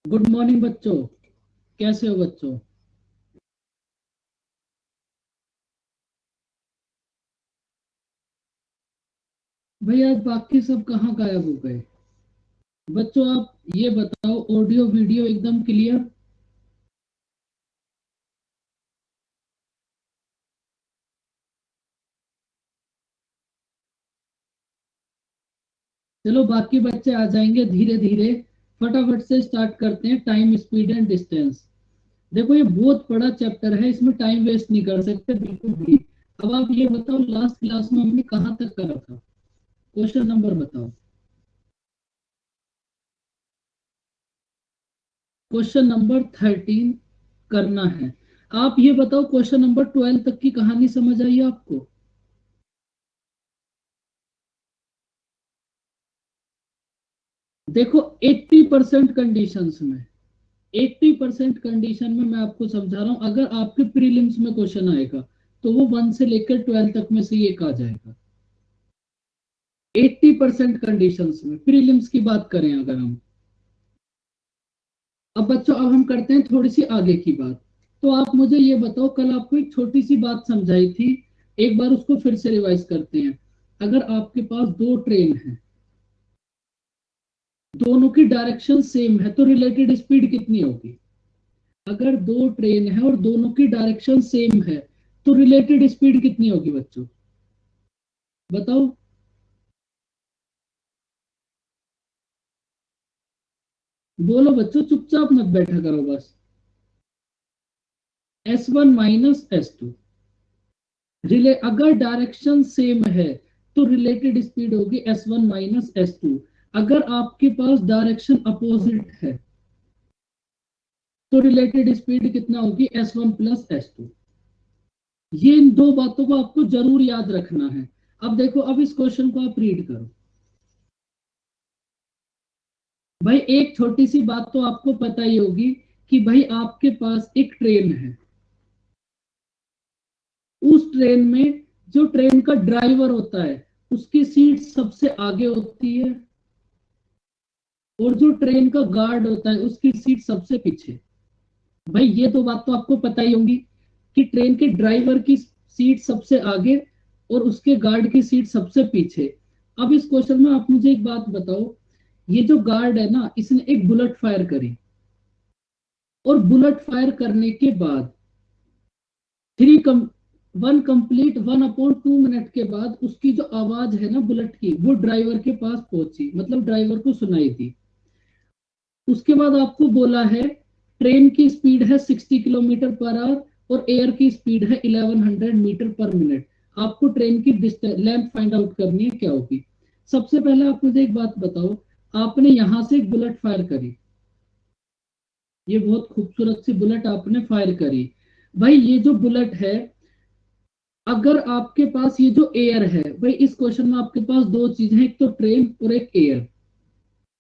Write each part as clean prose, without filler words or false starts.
Good morning बच्चों। कैसे हो बच्चों? भाई आज बाकी सब कहाँ गायब हो गए? बच्चों आप ये बताओ, ऑडियो वीडियो एकदम क्लियर? चलो बाकी बच्चे आ जाएंगे धीरे धीरे। फटाफट से स्टार्ट करते हैं। Time, speed and distance. देखो ये बहुत बड़ा चैप्टर है, इसमें टाइम वेस्ट नहीं कर सकते बिल्कुल भी। अब आप ये बताओ, लास्ट क्लास में हमने कहाँ तक करा था? क्वेश्चन नंबर बताओ। क्वेश्चन नंबर 13 करना है। आप ये बताओ, क्वेश्चन नंबर 12 तक की कहानी समझ आई आपको? देखो 80% कंडीशंस में, 80% कंडीशन में मैं आपको समझा रहा हूं, अगर आपके प्रीलिम्स में क्वेश्चन आएगा तो वो 1 से लेकर 12 तक में से एक आ जाएगा। 80% कंडीशंस में प्रीलिम्स की बात करें अगर हम। अब बच्चों, अब हम करते हैं थोड़ी सी आगे की बात। तो आप मुझे ये बताओ, कल आपको एक छोटी सी बात समझाई थी, एक बार उसको फिर से रिवाइज करते हैं। अगर आपके पास दो ट्रेन है, दोनों की डायरेक्शन सेम है, तो रिलेटेड स्पीड कितनी होगी? अगर दो ट्रेन है और दोनों की डायरेक्शन सेम है, तो रिलेटेड स्पीड कितनी होगी बच्चों? बताओ। बोलो बच्चों, चुपचाप मत बैठा करो बस। S1 minus S2। रिले अगर डायरेक्शन सेम है तो रिलेटेड स्पीड होगी S1 माइनस S2। अगर आपके पास डायरेक्शन अपोजिट है तो रिलेटेड स्पीड कितना होगी? S1 plus S2। ये इन दो बातों को आपको जरूर याद रखना है। अब देखो, अब इस क्वेश्चन को आप रीड करो। भाई एक छोटी सी बात तो आपको पता ही होगी कि भाई आपके पास एक ट्रेन है। उस ट्रेन में जो ट्रेन का ड्राइवर होता है उसकी सीट सबसे आगे होती है, और जो ट्रेन का गार्ड होता है उसकी सीट सबसे पीछे। भाई ये तो बात तो आपको पता ही होगी कि ट्रेन के ड्राइवर की सीट सबसे आगे और उसके गार्ड की सीट सबसे पीछे। अब इस क्वेश्चन में आप मुझे एक बात बताओ, ये जो गार्ड है ना, इसने एक बुलेट फायर करी, और बुलेट फायर करने के बाद थ्री कम वन कंप्लीट 1/2 मिनट के बाद उसकी जो आवाज है ना बुलेट की, वो ड्राइवर के पास पहुंची, मतलब ड्राइवर को सुनाई थी। उसके बाद आपको बोला है ट्रेन की स्पीड है 60 किलोमीटर पर आवर, और एयर की स्पीड है 1100 मीटर पर मिनट। आपको ट्रेन की लेंथ फाइंड आउट करनी है, क्या होगी? सबसे पहले आप मुझे एक बात बताओ, आपने यहां से एक बुलेट फायर करी, ये बहुत खूबसूरत सी बुलेट आपने फायर करी। भाई ये जो बुलेट है, अगर आपके पास ये जो एयर है, भाई इस क्वेश्चन में आपके पास दो चीजें हैं, एक तो ट्रेन और एक एयर।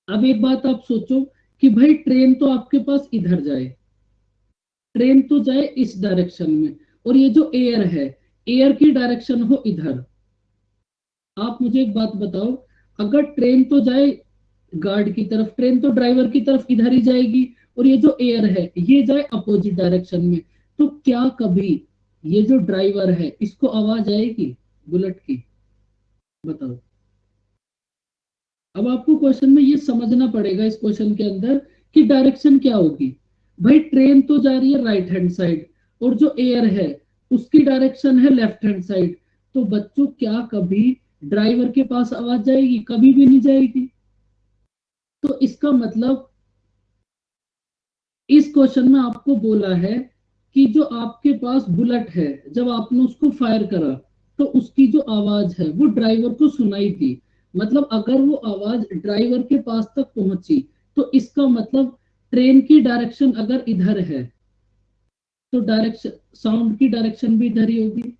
अब एक बात आप सोचो कि भाई ट्रेन तो आपके पास इधर जाए, ट्रेन तो जाए इस डायरेक्शन में, और ये जो एयर है, एयर की डायरेक्शन हो इधर। आप मुझे एक बात बताओ, अगर ट्रेन तो जाए गार्ड की तरफ, ट्रेन तो ड्राइवर की तरफ इधर ही जाएगी, और ये जो एयर है ये जाए अपोजिट डायरेक्शन में, तो क्या कभी ये जो ड्राइवर है इसको आवाज आएगी बुलेट की? बताओ। अब आपको क्वेश्चन में ये समझना पड़ेगा, इस क्वेश्चन के अंदर, कि डायरेक्शन क्या होगी। भाई ट्रेन तो जा रही है राइट हैंड साइड, और जो एयर है उसकी डायरेक्शन है लेफ्ट हैंड साइड। तो बच्चों क्या कभी ड्राइवर के पास आवाज जाएगी? कभी भी नहीं जाएगी। तो इसका मतलब इस क्वेश्चन में आपको बोला है कि जो आपके पास बुलेट है, जब आपने उसको फायर करा तो उसकी जो आवाज है वो ड्राइवर को सुनाई थी। मतलब अगर वो आवाज ड्राइवर के पास तक पहुंची, तो इसका मतलब ट्रेन की डायरेक्शन अगर इधर है तो डायरेक्शन, साउंड की डायरेक्शन भी इधर ही होगी।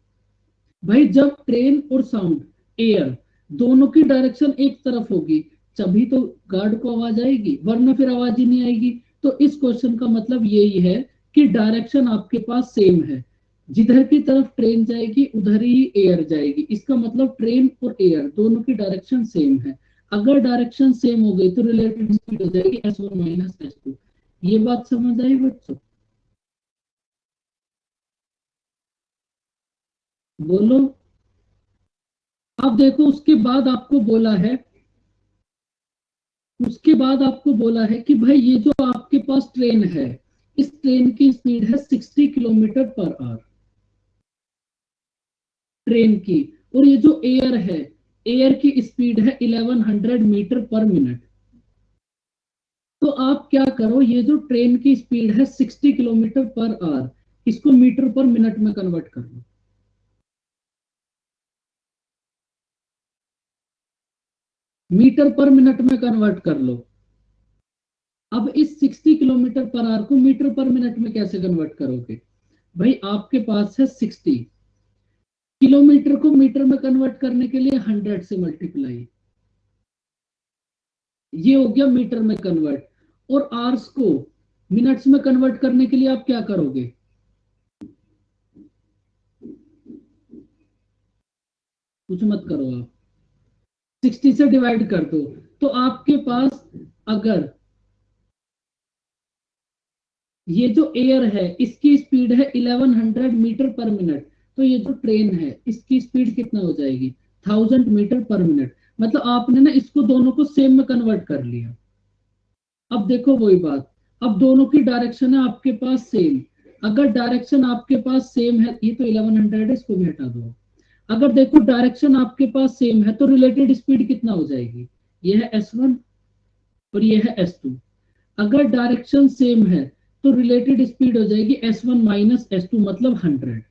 भाई जब ट्रेन और साउंड, एयर, दोनों की डायरेक्शन एक तरफ होगी, तभी तो गार्ड को आवाज आएगी, वरना फिर आवाज ही नहीं आएगी। तो इस क्वेश्चन का मतलब यही है कि डायरेक्शन आपके पास सेम है, जिधर की तरफ ट्रेन जाएगी उधर ही एयर जाएगी। इसका मतलब ट्रेन और एयर दोनों की डायरेक्शन सेम है। अगर डायरेक्शन सेम हो गई तो रिलेटेड स्पीड हो जाएगी S1 माइनस S2। ये बात समझ आई बच्चों? बोलो। अब देखो उसके बाद आपको बोला है कि भाई ये जो आपके पास ट्रेन है, इस ट्रेन की स्पीड है 60 किलोमीटर पर आवर, ट्रेन की। और ये जो एयर है, एयर की स्पीड है 1100 मीटर पर मिनट। तो आप क्या करो, ये जो ट्रेन की स्पीड है 60 किलोमीटर पर आवर, इसको मीटर पर मिनट में कन्वर्ट कर लो। मीटर पर मिनट में कन्वर्ट कर लो। अब इस 60 किलोमीटर पर आवर को मीटर पर मिनट में कैसे कन्वर्ट करोगे? भाई आपके पास है 60, किलोमीटर को मीटर में कन्वर्ट करने के लिए 100 से मल्टीप्लाई, ये हो गया मीटर में कन्वर्ट। और आवर्स को मिनट्स में कन्वर्ट करने के लिए आप क्या करोगे? कुछ मत करो आप, 60 से डिवाइड कर दो। तो आपके पास अगर ये जो एयर है इसकी स्पीड है 1100 मीटर पर मिनट, तो ये जो ट्रेन है इसकी स्पीड कितना हो जाएगी? 1000 मीटर पर मिनट। मतलब आपने ना इसको दोनों को सेम में कन्वर्ट कर लिया। अब देखो वही बात, अब दोनों की डायरेक्शन है आपके पास सेम। अगर डायरेक्शन आपके पास सेम है, ये तो 1100 है, इसको भी हटा दो। अगर देखो डायरेक्शन आपके पास सेम है तो रिलेटेड स्पीड कितना हो जाएगी? ये है S1 और ये है S2। अगर डायरेक्शन सेम है तो रिलेटेड स्पीड हो जाएगी S1 माइनस S2, मतलब 100।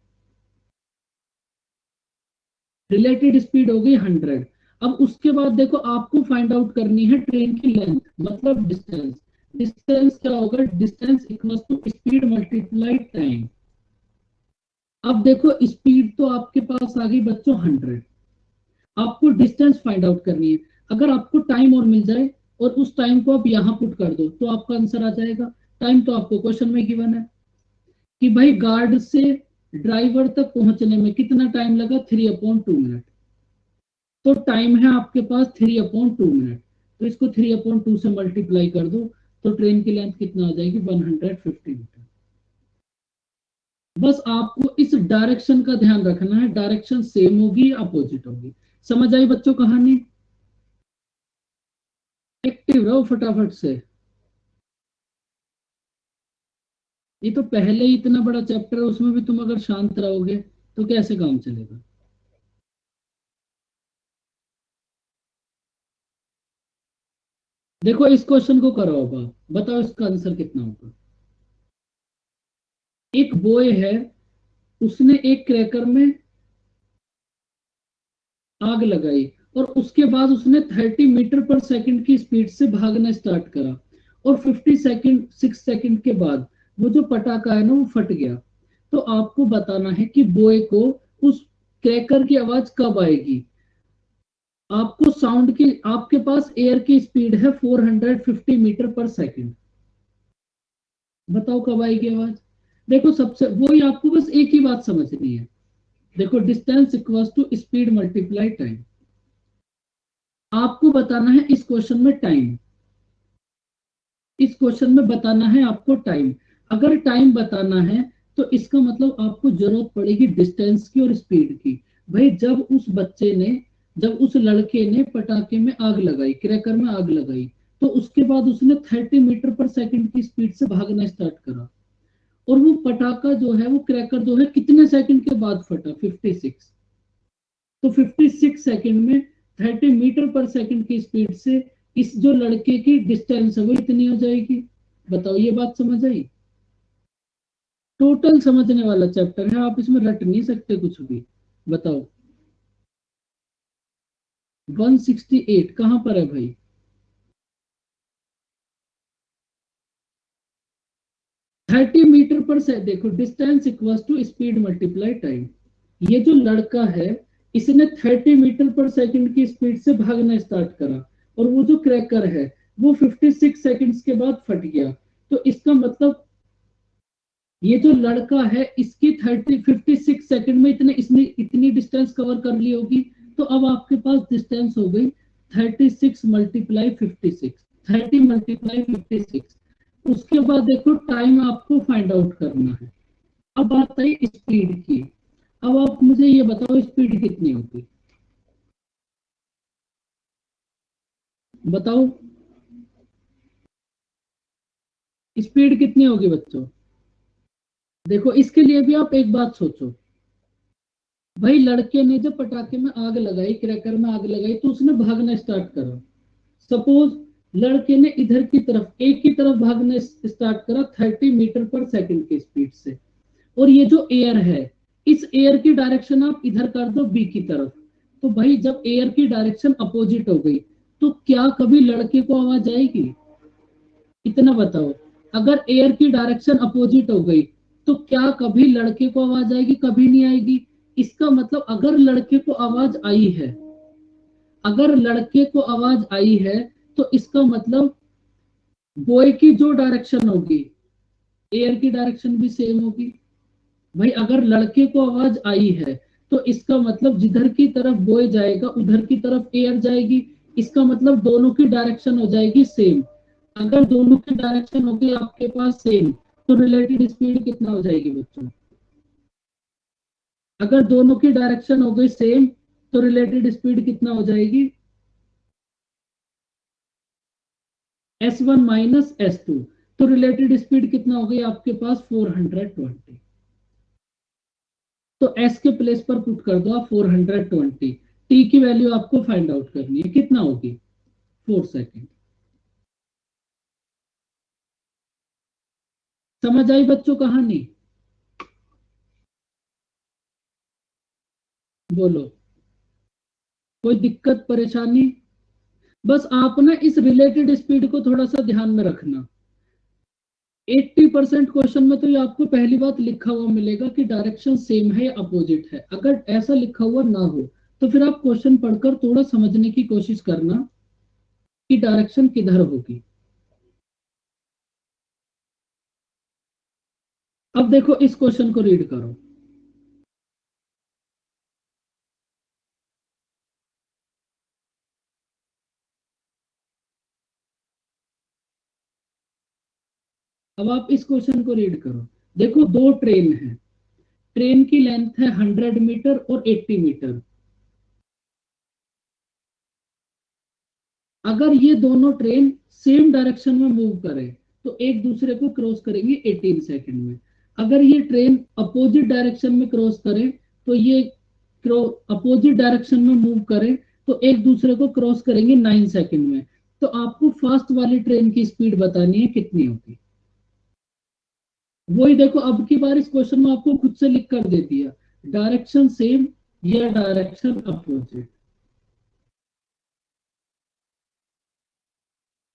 रिलेटेड स्पीड हो गई 100। अब उसके बाद देखो आपको फाइंड आउट करनी है ट्रेन की लेंथ, मतलब डिस्टेंस। डिस्टेंस क्या होगा? Distance equals to speed multiply time. अब देखो स्पीड तो आपके पास आ गई बच्चों 100, आपको डिस्टेंस फाइंड आउट करनी है। अगर आपको टाइम और मिल जाए और उस टाइम को आप यहाँ पुट कर दो तो आपका आंसर आ जाएगा। टाइम तो आपको क्वेश्चन में गिवन है कि भाई गार्ड से ड्राइवर तक पहुंचने में कितना टाइम लगा? 3/2 मिनट। तो टाइम है आपके पास 3/2 मिनट। तो इसको 3/2 से मल्टीप्लाई कर दो, तो ट्रेन की लेंथ कितना आ जाएगी? 150 मीटर। बस आपको इस डायरेक्शन का ध्यान रखना है, डायरेक्शन सेम होगी या अपोजिट होगी। समझ आई बच्चों कहानी? एक्टिव रहो फटाफट से। ये तो पहले ही इतना बड़ा चैप्टर है, उसमें भी तुम अगर शांत रहोगे तो कैसे काम चलेगा? देखो इस क्वेश्चन को करो, अब आप बताओ इसका आंसर कितना होगा। एक बॉय है, उसने एक क्रैकर में आग लगाई और उसके बाद उसने 30 मीटर पर सेकंड की स्पीड से भागना स्टार्ट करा। और 6 सेकंड के बाद वो जो पटाखा है ना वो फट गया। तो आपको बताना है कि बॉय को उस क्रैकर की आवाज कब आएगी। आपको साउंड की, आपके पास एयर की स्पीड है 450 मीटर पर सेकंड, बताओ कब आएगी आवाज? देखो सबसे वही आपको बस एक ही बात समझनी है। देखो distance equals to speed multiply time. आपको बताना है इस क्वेश्चन में टाइम, इस क्वेश्चन में बताना है आपको टाइम। अगर टाइम बताना है तो इसका मतलब आपको जरूरत पड़ेगी डिस्टेंस की और स्पीड की। भाई जब उस लड़के ने पटाखे में आग लगाई, क्रैकर में आग लगाई, तो उसके बाद उसने 30 मीटर पर सेकंड की स्पीड से भागना स्टार्ट करा। और वो पटाखा जो है, वो क्रैकर जो है, कितने सेकंड के बाद फटा? 56। तो 56 सेकंड में 30 मीटर पर सेकंड की स्पीड से इस जो लड़के की डिस्टेंस है वो इतनी हो जाएगी। बताओ ये बात समझ आई? टोटल समझने वाला चैप्टर है, आप इसमें रट नहीं सकते कुछ भी। बताओ 168 कहां पर है भाई? 30 मीटर पर से देखो, distance equals to speed multiply time. ये जो लड़का है इसने 30 मीटर पर सेकंड की स्पीड से भागना स्टार्ट करा और वो जो क्रैकर है वो 56 सेकंड्स के बाद फट गया। तो इसका मतलब ये जो लड़का है इसकी 56 सेकंड में इसने इतनी डिस्टेंस कवर कर ली होगी। तो अब आपके पास डिस्टेंस हो गई 36 मल्टीप्लाई 56, 30 मल्टीप्लाई 56। उसके बाद देखो टाइम आपको फाइंड आउट करना है। अब बात आई स्पीड की। अब आप मुझे ये बताओ स्पीड कितनी होगी, बताओ स्पीड कितनी होगी बच्चों। देखो इसके लिए भी आप एक बात सोचो, भाई लड़के ने जब पटाखे में आग लगाई, क्रैकर में आग लगाई, तो उसने भागना स्टार्ट करा। सपोज लड़के ने इधर की तरफ एक की तरफ भागना स्टार्ट करा 30 मीटर पर सेकंड की स्पीड से, और ये जो एयर है, इस एयर की डायरेक्शन आप इधर कर दो बी की तरफ। तो भाई जब एयर की डायरेक्शन अपोजिट हो गई, तो क्या कभी लड़के को आवाज आएगी, इतना बताओ। अगर एयर की डायरेक्शन अपोजिट हो गई, तो क्या कभी लड़के को आवाज आएगी, कभी नहीं आएगी। इसका मतलब अगर लड़के को आवाज आई है, अगर लड़के को आवाज आई है, तो इसका मतलब बॉय की जो डायरेक्शन होगी, एयर की डायरेक्शन भी सेम होगी। भाई अगर लड़के को आवाज आई है, तो इसका मतलब जिधर की तरफ बॉय जाएगा उधर की तरफ एयर जाएगी। इसका मतलब दोनों की डायरेक्शन हो जाएगी सेम। अगर दोनों की डायरेक्शन होगी आपके पास सेम, तो रिलेटेड स्पीड कितना हो जाएगी बच्चों। अगर दोनों की डायरेक्शन हो गई सेम, तो रिलेटेड स्पीड कितना हो जाएगी, S1 - S2। तो रिलेटेड स्पीड कितना हो गई आपके पास 420। तो S के प्लेस पर पुट कर दो आप 420। टी की वैल्यू आपको फाइंड आउट करनी है, कितना होगी 4 सेकेंड। समझ आई बच्चों कहानी, बोलो कोई दिक्कत परेशानी। बस आप ना इस रिलेटेड स्पीड को थोड़ा सा ध्यान में रखना। 80% क्वेश्चन में तो ये आपको पहली बात लिखा हुआ मिलेगा कि डायरेक्शन सेम है या अपोजिट है। अगर ऐसा लिखा हुआ ना हो, तो फिर आप क्वेश्चन पढ़कर थोड़ा समझने की कोशिश करना कि डायरेक्शन किधर होगी। अब देखो इस क्वेश्चन को रीड करो। अब आप इस क्वेश्चन को रीड करो। देखो दो ट्रेन है, ट्रेन की लेंथ है 100 मीटर और 80 मीटर। अगर ये दोनों ट्रेन सेम डायरेक्शन में मूव करें, तो एक दूसरे को क्रॉस करेंगे 18 सेकंड में। अगर ये ट्रेन अपोजिट डायरेक्शन में क्रॉस करें, तो ये अपोजिट डायरेक्शन में मूव करें, तो एक दूसरे को क्रॉस करेंगे 9 सेकंड में। तो आपको फास्ट वाली ट्रेन की स्पीड बतानी है कितनी होगी। वही देखो अब की बार इस क्वेश्चन में आपको खुद से लिख कर दे दिया, डायरेक्शन सेम या डायरेक्शन अपोजिट।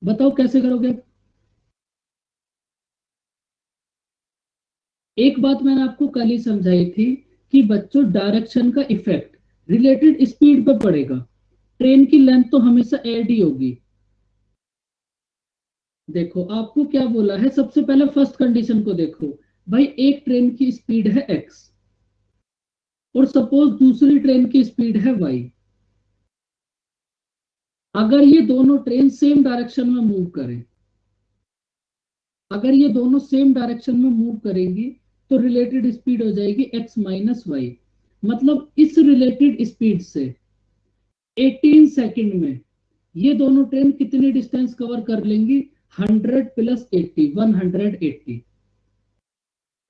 बताओ कैसे करोगे। एक बात मैंने आपको कल ही समझाई थी कि बच्चों डायरेक्शन का इफेक्ट रिलेटेड स्पीड पर पड़ेगा। ट्रेन की लेंथ तो हमेशा ऐड ही होगी। देखो आपको क्या बोला है, सबसे पहले फर्स्ट कंडीशन को देखो। भाई एक ट्रेन की स्पीड है x, और सपोज दूसरी ट्रेन की स्पीड है y। अगर ये दोनों ट्रेन सेम डायरेक्शन में मूव करें, अगर ये दोनों सेम डायरेक्शन में मूव करेंगी, तो रिलेटेड स्पीड हो जाएगी x - y। मतलब इस रिलेटेड स्पीड से 18 सेकंड में ये दोनों ट्रेन कितनी डिस्टेंस कवर कर लेंगी, 100 + 80, 180।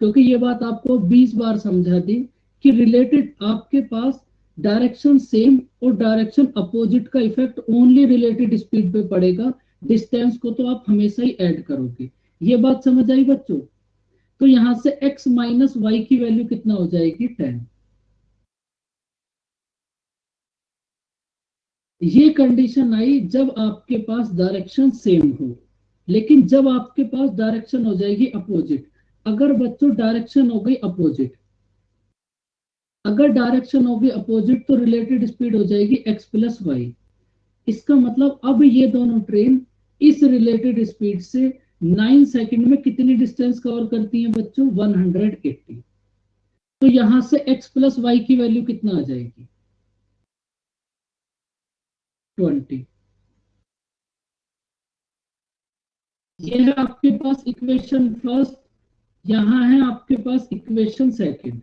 क्योंकि ये बात आपको 20 बार समझा दी कि रिलेटेड आपके पास डायरेक्शन सेम और डायरेक्शन अपोजिट का इफेक्ट ओनली रिलेटेड स्पीड पे पड़ेगा। डिस्टेंस को तो आप हमेशा ही ऐड करोगे। ये बात समझ आई बच्चों। तो यहां से x - y की वैल्यू कितना हो जाएगी 10। ये कंडीशन आई जब आपके पास डायरेक्शन सेम हो। लेकिन जब आपके पास डायरेक्शन हो जाएगी अपोजिट, अगर बच्चों डायरेक्शन हो गई अपोजिट, अगर डायरेक्शन होगी अपोजिट, तो रिलेटेड स्पीड हो जाएगी x + y। इसका मतलब अब ये दोनों ट्रेन इस रिलेटेड स्पीड से 9 सेकंड में कितनी डिस्टेंस कवर करती हैं बच्चों, 180। तो यहां से x + y की वैल्यू कितना आ जाएगी, 20। ये है आपके पास इक्वेशन फर्स्ट, यहाँ है आपके पास इक्वेशन सेकंड।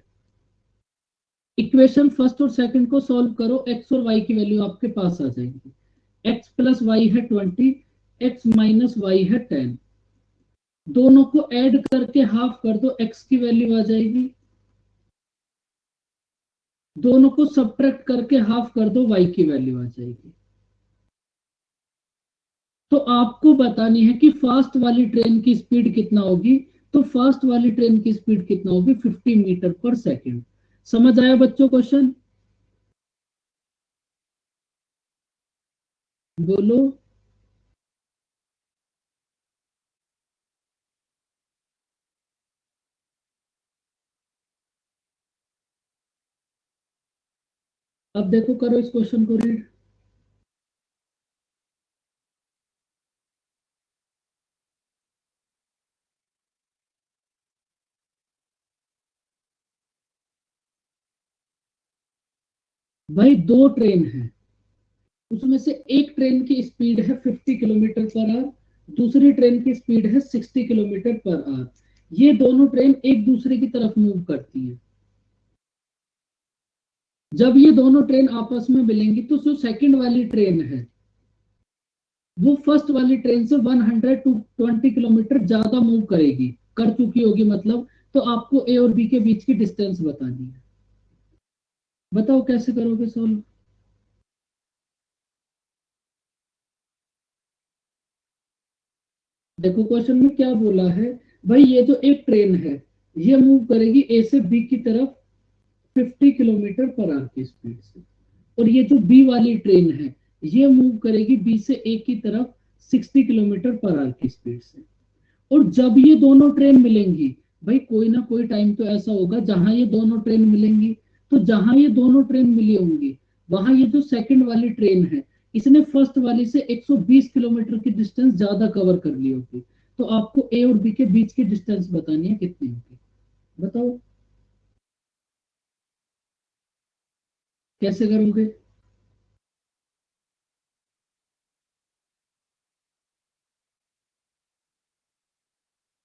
इक्वेशन फर्स्ट और सेकंड को सॉल्व करो, एक्स और वाई की वैल्यू आपके पास आ जाएगी। एक्स प्लस वाई है 20, एक्स माइनस वाई है 10। दोनों को ऐड करके हाफ कर दो, एक्स की वैल्यू आ जाएगी। दोनों को सब्ट्रैक्ट करके हाफ कर दो, वाई की वैल्यू आ जाएगी। तो आपको बतानी है कि फास्ट वाली ट्रेन की स्पीड कितना होगी। तो फास्ट वाली ट्रेन की स्पीड कितना होगी, 50 मीटर पर सेकेंड। समझ आया बच्चों क्वेश्चन? बोलो। अब देखो, करो इस क्वेश्चन को रीड। भाई दो ट्रेन है, उसमें से एक ट्रेन की स्पीड है 50 किलोमीटर पर आवर, दूसरी ट्रेन की स्पीड है 60 किलोमीटर पर आवर। ये दोनों ट्रेन एक दूसरे की तरफ मूव करती हैं। जब ये दोनों ट्रेन आपस में मिलेंगी तो जो सेकंड वाली ट्रेन है वो फर्स्ट वाली ट्रेन से 100 टू 20 किलोमीटर ज्यादा मूव करेगी, कर चुकी होगी मतलब। तो आपको ए और बी के बीच की डिस्टेंस बतानी है। बताओ कैसे करोगे सोल्व। देखो क्वेश्चन में क्या बोला है, भाई ये जो एक ट्रेन है ये मूव करेगी ए से बी की तरफ 50 किलोमीटर पर आवर की स्पीड से, और ये जो बी वाली ट्रेन है ये मूव करेगी बी से ए की तरफ 60 किलोमीटर पर आवर की स्पीड से। और जब ये दोनों ट्रेन मिलेंगी, भाई कोई ना कोई टाइम तो ऐसा होगा जहां ये दोनों ट्रेन मिलेंगी। तो जहां ये दोनों ट्रेन मिली होंगी, वहां ये जो सेकंड वाली ट्रेन है इसने फर्स्ट वाली से 120 किलोमीटर की डिस्टेंस ज्यादा कवर कर ली होगी। तो आपको ए और बी के बीच की डिस्टेंस बतानी है कितनी होगी। बताओ कैसे करोगे।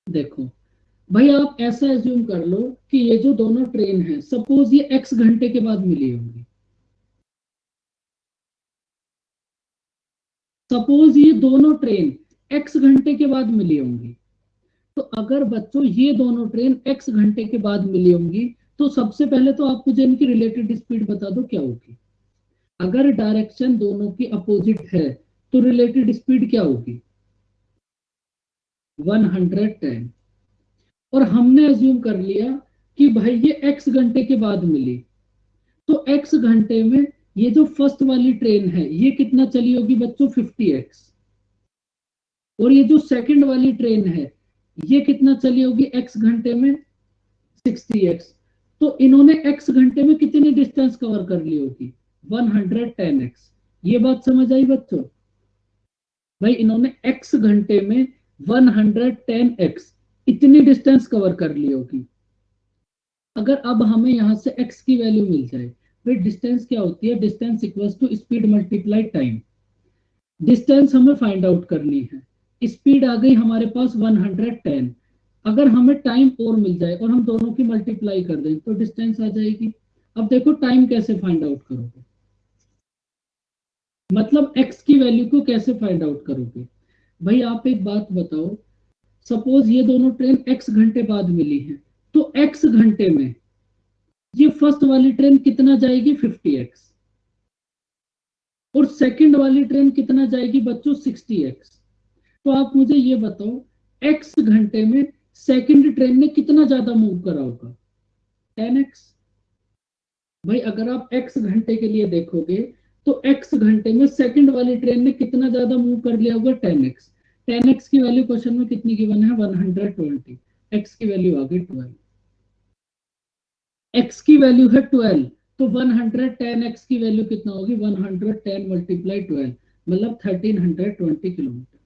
देखो भाई, आप ऐसा एज्यूम कर लो कि ये जो दोनों ट्रेन है सपोज ये एक्स घंटे के बाद मिली होंगी। सपोज ये दोनों ट्रेन एक्स घंटे के बाद मिली होंगी। तो अगर बच्चों ये दोनों ट्रेन एक्स घंटे के बाद मिली होंगी, तो सबसे पहले तो आप मुझे इनकी रिलेटेड स्पीड बता दो क्या होगी। अगर डायरेक्शन दोनों की अपोजिट है तो रिलेटेड स्पीड क्या होगी, 110। और हमने अज्यूम कर लिया कि भाई ये एक्स घंटे के बाद मिली, तो एक्स घंटे में ये जो फर्स्ट वाली ट्रेन है ये कितना चली होगी बच्चों, 50x। और ये जो सेकंड वाली ट्रेन है ये कितना चली होगी एक्स घंटे में, 60x। तो इन्होंने x घंटे में कितनी डिस्टेंस कवर कर ली होगी, 110x। ये बात समझ आई बच्चों। भाई इन्होंने x घंटे में 110x इतनी डिस्टेंस कवर कर ली होगी। अगर अब हमें यहाँ से x की वैल्यू मिल जाए, फिर डिस्टेंस क्या होती है, distance equals to speed multiply time. Distance हमें फाइंड आउट करनी है, स्पीड आ गई हमारे पास 110। अगर हमें टाइम और मिल जाए और हम दोनों की मल्टीप्लाई कर दें तो डिस्टेंस आ जाएगी। अब देखो टाइम कैसे फाइंड आउट करोगे, मतलब एक्स की वैल्यू को कैसे फाइंड आउट करोगे। भाई आप एक बात बताओ, सपोज ये दोनों ट्रेन एक्स घंटे बाद मिली है, तो एक्स घंटे में ये फर्स्ट वाली ट्रेन कितना जाएगी, 50x। और सेकंड वाली ट्रेन कितना जाएगी बच्चों, 60x। तो आप मुझे ये बताओ, एक्स घंटे में सेकंड ट्रेन ने कितना ज्यादा मूव करा होगा, 10x। भाई अगर आप एक्स घंटे के लिए देखोगे तो एक्स घंटे में सेकंड वाली ट्रेन ने कितना ज्यादा मूव कर लिया होगा, 10x। 10x की वैल्यू क्वेश्चन में कितनी गिवन है, 120। एक्स की वैल्यू आ गई 12, एक्स की वैल्यू है 12। तो 110x की वैल्यू कितना होगी, 110 मल्टीप्लाई 12, मतलब 1320 किलोमीटर।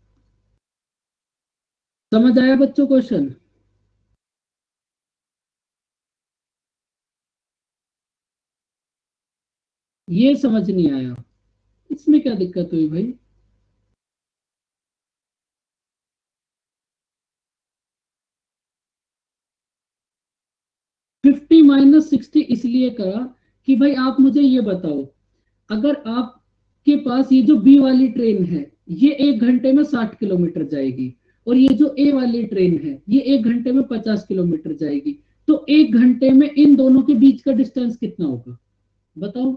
समझ आया बच्चों क्वेश्चन। ये समझ नहीं आया, इसमें क्या दिक्कत हुई भाई। 50 माइनस 60 इसलिए करा कि भाई आप मुझे ये बताओ, अगर आपके पास ये जो बी वाली ट्रेन है ये 1 घंटे में 60 किलोमीटर जाएगी, और ये जो ए वाली ट्रेन है ये 1 घंटे में 50 किलोमीटर जाएगी, तो 1 घंटे में इन दोनों के बीच का डिस्टेंस कितना होगा बताओ?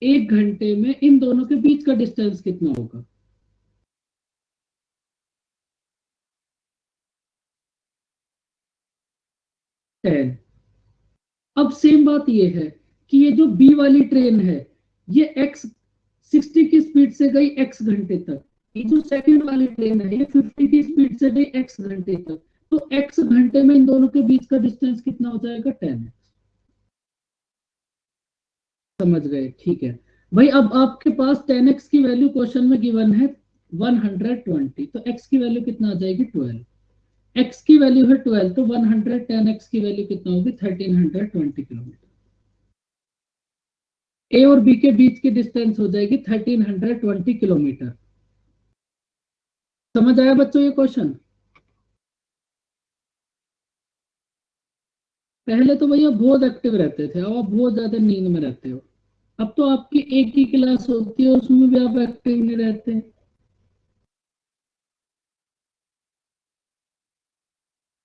1 घंटे में इन दोनों के बीच का डिस्टेंस कितना होगा? टेन। अब सेम बात ये है कि ये जो बी वाली ट्रेन है ये एक्स 60 की स्पीड से गई एक्स घंटे तक, ये जो सेकंड वाली ट्रेन है ये 50 की स्पीड से गई एक्स घंटे तक, तो एक्स घंटे में इन दोनों के बीच का डिस्टेंस कितना हो जाएगा? 10। समझ गए? ठीक है भाई। अब आपके पास 10x की वैल्यू क्वेश्चन में गिवन है 120, तो x की वैल्यू कितना आ जाएगी? 12। x की वैल्यू है 12, तो 110x की वैल्यू कितना होगी? 1320 किलोमीटर। ए और बी के बीच की डिस्टेंस हो जाएगी 1320 किलोमीटर। समझ आया बच्चों ये क्वेश्चन? पहले तो भैया बहुत एक्टिव रहते थे, अब आप बहुत ज्यादा नींद में रहते हो। अब तो आपकी एक ही क्लास होती है, उसमें भी आप एक्टिव नहीं रहते।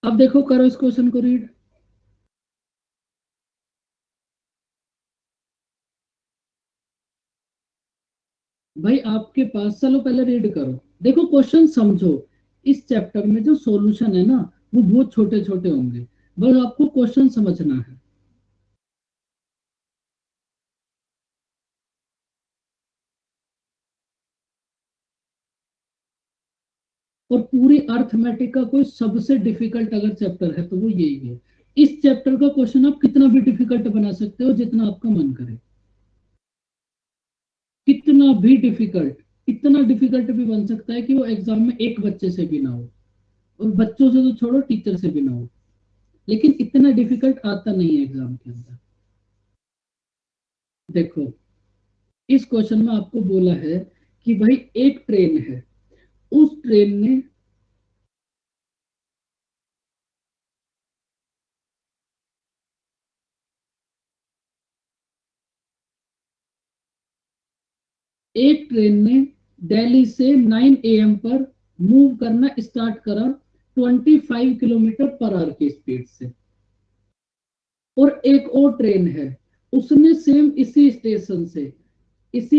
अब देखो, करो इस क्वेश्चन को रीड। भाई आपके पास, चलो पहले रीड करो, देखो क्वेश्चन समझो। इस चैप्टर में जो सॉल्यूशन है ना वो बहुत छोटे छोटे होंगे, बस आपको क्वेश्चन समझना है। और पूरी अर्थमेटिक का कोई सबसे डिफिकल्ट अगर चैप्टर है तो वो यही है। इस चैप्टर का क्वेश्चन आप कितना भी डिफिकल्ट बना सकते हो, जितना आपका मन करे, कितना भी डिफिकल्ट। इतना डिफिकल्ट भी बन सकता है कि वो एग्जाम में एक बच्चे से भी ना हो, और बच्चों से तो छोड़ो टीचर से भी ना हो, लेकिन इतना डिफिकल्ट आता नहीं है एग्जाम के अंदर। देखो, इस क्वेश्चन में आपको बोला है कि भाई एक ट्रेन है, उस ट्रेन ने दिल्ली से 9 AM पर मूव करना स्टार्ट करा 25 किलोमीटर पर आवर की स्पीड से। और एक और ट्रेन है, उसने सेम इसी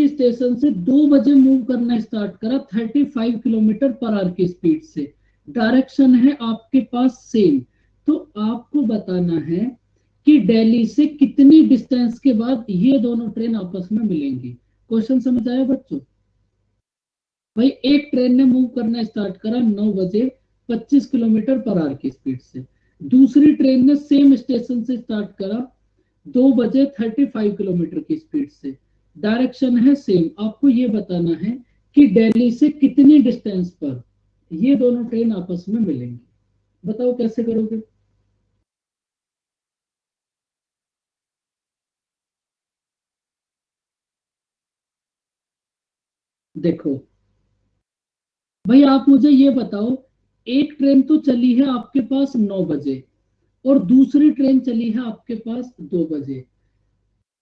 स्टेशन से 2 बजे मूव करना स्टार्ट करा 35 किलोमीटर पर आवर की स्पीड से। डायरेक्शन है आपके पास सेम, तो आपको बताना है कि दिल्ली से कितनी डिस्टेंस के बाद ये दोनों ट्रेन आपस में मिलेंगी। क्वेश्चन समझ आया बच्चों? भाई एक ट्रेन ने मूव करना स्टार्ट करा 9 बजे 25 किलोमीटर पर आवर की स्पीड से, दूसरी ट्रेन ने सेम स्टेशन से स्टार्ट करा 2 बजे 35 किलोमीटर की स्पीड से। डायरेक्शन है सेम, आपको ये बताना है कि दिल्ली से कितनी डिस्टेंस पर ये दोनों ट्रेन आपस में मिलेंगी। बताओ कैसे करोगे? देखो भाई, आप मुझे ये बताओ, एक ट्रेन तो चली है आपके पास 9 बजे, और दूसरी ट्रेन चली है आपके पास 2 बजे,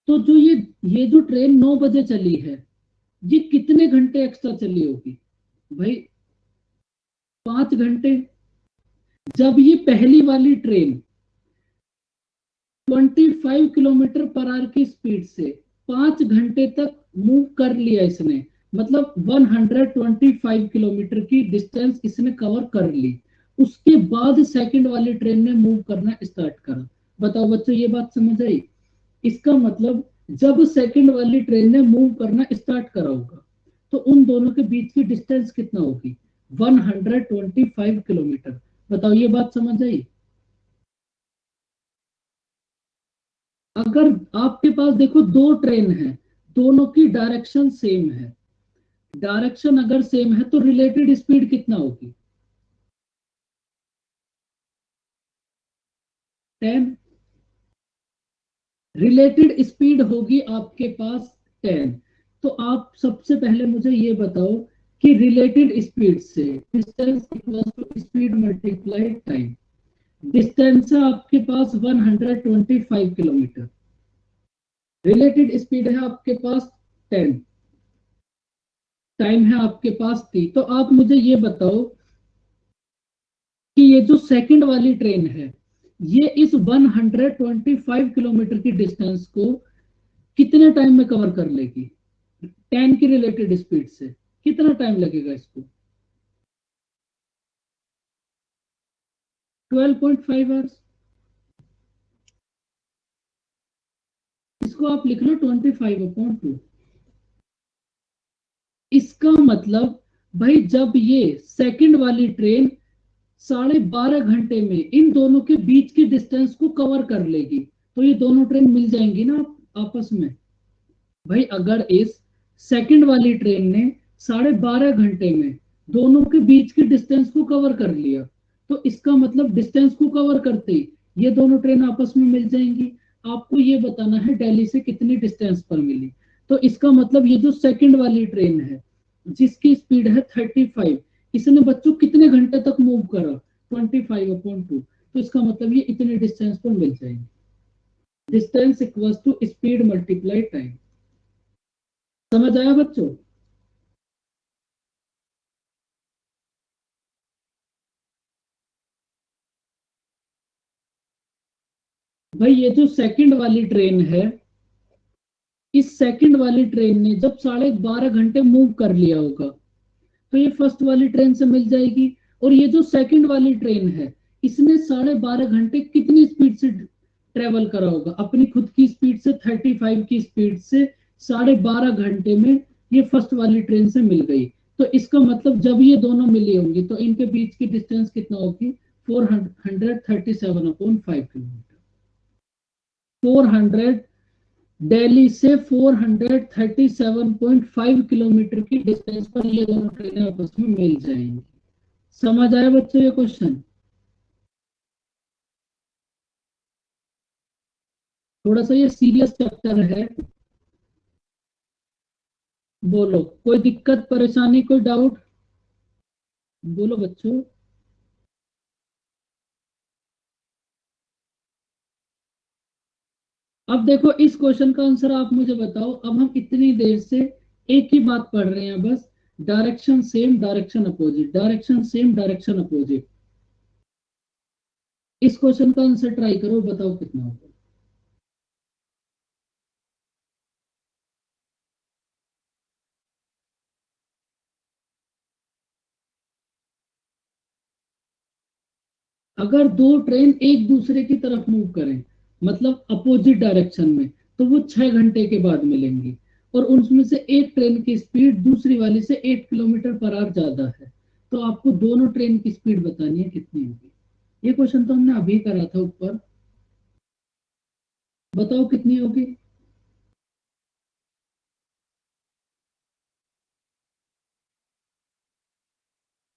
तो जो ये जो ट्रेन 9 बजे चली है ये कितने घंटे एक्स्ट्रा चली होगी? भाई 5 घंटे। जब ये पहली वाली ट्रेन 25 किलोमीटर पर आवर की स्पीड से 5 घंटे तक मूव कर लिया इसने, मतलब 125 किलोमीटर की डिस्टेंस इसने कवर कर ली, उसके बाद सेकंड वाली ट्रेन ने मूव करना स्टार्ट करा। बताओ बच्चों, ये बात समझ आई? इसका मतलब जब सेकंड वाली ट्रेन ने मूव करना स्टार्ट करा होगा तो उन दोनों के बीच की डिस्टेंस कितना होगी? 125 किलोमीटर। बताओ, ये बात समझ आई? अगर आपके पास देखो दो ट्रेन है, दोनों की डायरेक्शन सेम है, डायरेक्शन अगर सेम है तो रिलेटेड स्पीड कितना होगी? 10। रिलेटेड स्पीड होगी आपके पास 10। तो आप सबसे पहले मुझे ये बताओ कि रिलेटेड स्पीड से distance equals to speed multiply time. Distance है आपके पास 125 किलोमीटर, रिलेटेड स्पीड है आपके पास 10, टाइम है आपके पास t। तो आप मुझे ये बताओ कि ये जो सेकंड वाली ट्रेन है, ये इस 125 किलोमीटर की डिस्टेंस को कितने टाइम में कवर कर लेगी 10 की रिलेटेड स्पीड से? कितना टाइम लगेगा इसको? 12.5 आवर्स। इसको आप लिख लो 25/2। इसका मतलब भाई जब ये सेकंड वाली ट्रेन 12.5 घंटे में इन दोनों के बीच की डिस्टेंस को कवर कर लेगी, तो ये दोनों ट्रेन मिल जाएंगी ना आपस में। भाई अगर इस सेकंड वाली ट्रेन ने 12.5 घंटे में दोनों के बीच की डिस्टेंस को कवर कर लिया, तो इसका मतलब डिस्टेंस को कवर करते ही ये दोनों ट्रेन आपस में मिल जाएंगी। आपको ये बताना है दिल्ली से कितनी डिस्टेंस पर मिली। तो इसका मतलब ये जो सेकंड वाली ट्रेन है जिसकी स्पीड है 35, इसने बच्चों कितने घंटे तक मूव करा? 25/2। तो इसका मतलब ये इतने डिस्टेंस पर मिल जाएंगे। Distance equals to speed multiply time. समझ आया बच्चों? भाई ये जो सेकंड वाली ट्रेन है, इस सेकंड वाली ट्रेन ने जब 12.5 घंटे मूव कर लिया होगा, तो ये फर्स्ट वाली ट्रेन से मिल जाएगी। और ये जो सेकंड वाली ट्रेन है, इसने 12.5 घंटे कितनी स्पीड से ट्रेवल करा होगा? अपनी खुद की स्पीड से 35 की स्पीड से 12.5 घंटे में ये फर्स्ट वाली ट्रेन से मिल गई। तो इसका मतलब जब ये दोनों मिली होंगी तो इनके बीच की डिस्टेंस कितना होगी? 437/5 किलोमीटर। 400, दिल्ली से 437.5 किलोमीटर की डिस्टेंस पर ये दोनों ट्रेनें आपस में मिल जाएंगी। समझ आया बच्चों ये क्वेश्चन? थोड़ा सा ये सीरियस चैप्टर है। बोलो, कोई दिक्कत परेशानी कोई डाउट? बोलो बच्चों। अब देखो इस क्वेश्चन का आंसर आप मुझे बताओ। अब हम इतनी देर से एक ही बात पढ़ रहे हैं बस, direction same direction opposite, direction same direction opposite. इस क्वेश्चन का आंसर ट्राई करो, बताओ कितना होगा। अगर दो ट्रेन एक दूसरे की तरफ मूव करें, मतलब अपोजिट डायरेक्शन में, तो वो 6 घंटे के बाद मिलेंगी। और उनमें से एक ट्रेन की स्पीड दूसरी वाली से 8 किलोमीटर पर आवर ज्यादा है। तो आपको दोनों ट्रेन की स्पीड बतानी है कितनी होगी। ये क्वेश्चन तो हमने अभी करा था ऊपर। बताओ कितनी होगी।